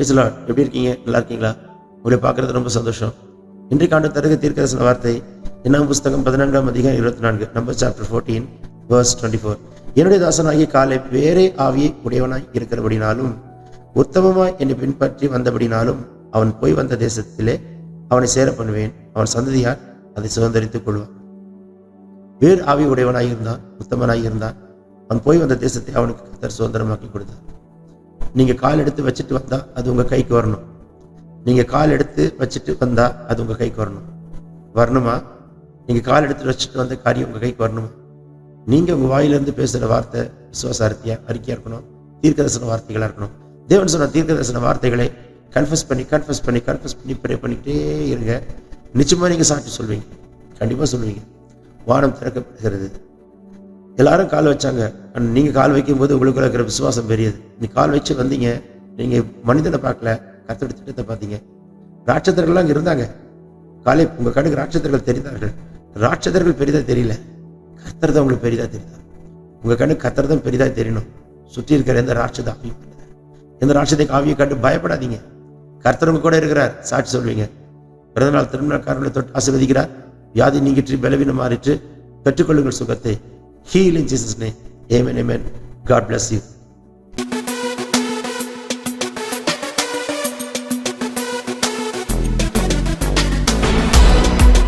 Praise the Lord. எப்படி இருக்கீங்க? நல்லா இருக்கீங்களா? உங்களை பார்க்கறது ரொம்ப சந்தோஷம். இன்றைக்கு ஆண்டு தருக தீர்க்கதரிசன வார்த்தை என்னாகும் புஸ்தகம் 14 நம்பர் சாப்டர் 14 verse 24. என்னுடைய தாசனாகிய காலை வேறே ஆவியை உடையவனாய் இருக்கிறபடினாலும் உத்தமமாய் என்னை பின்பற்றி வந்தபடினாலும் அவன் போய் வந்த தேசத்திலே அவனை சேர பண்ணுவேன். அவன் சந்ததியார் அதை சுதந்திரித்துக் கொள்வான். வேறு ஆவி உடையவனாய் இருந்தான், உத்தமனாய் இருந்தான். அவன் போய் வந்த தேசத்தை அவனுக்கு கர்த்தர் சுதந்திரமாக்கி கொடுத்தார். நீங்க கால் எடுத்து வச்சுட்டு வந்தா அது உங்க கைக்கு வரணும். நீங்க கால் எடுத்து வச்சுட்டு வந்தா அது உங்க கைக்கு வரணுமா? நீங்க கால் எடுத்து வச்சுட்டு வந்த காரியம் உங்க கைக்கு வரணுமா? நீங்க உங்க வாயிலிருந்து பேசுற வார்த்தை விசுவாச அறிக்கையா இருக்கணும், தீர்க்கதரிசன வார்த்தைகளா இருக்கணும். தேவன் சொன்ன தீர்க்கதரிசன வார்த்தைகளை கன்ஃபஸ் பண்ணி ப்ரே பண்ணிக்கிட்டே இருங்க. நிச்சயமா நீங்க சாட்சி சொல்வீங்க, கண்டிப்பா சொல்வீங்க. வானம் திறக்கப்படுகிறது. எல்லாரும் கால் வச்சாங்க, நீங்க கால் வைக்கும் போது உங்களுக்கு இருக்கிற விசுவாசம் பெரியது. நீ கால் வச்சு வந்தீங்க, நீங்க மனிதனை பார்க்கல, கர்த்தருடைய திட்டத்தை பார்த்தீங்க. ராட்சதர்கள்லாம் அங்க இருந்தாங்க. காலை உங்க கண்ணுக்கு ராட்சதர்கள் தெரிந்தார்கள். ராட்சதர்கள் பெரிதா தெரியல, கர்த்தர் தான் உங்களுக்கு பெரிதா தெரிந்தார். உங்க கண்ணுக்கு கர்த்தர் தான் பெரிதா தெரியணும். சுற்றி இருக்கிற எந்த ராட்சத ஆவியும், எந்த ராட்சத ஆவியை கண்டு பயப்படாதீங்க. கர்த்தர் உங்க கூட இருக்கிறார், சாட்சி சொல்வீங்க. பிறந்த நாள் திருமணக்காரர்களை தொட்டு ஆசீர்வதிக்கிறார். வியாதி நீங்கிட்டு, பலவீனம் மாறிட்டு, பெற்றுக்கொள்ளுங்கள் சுகத்தை. Heal in Jesus' name. Amen, amen. God bless you.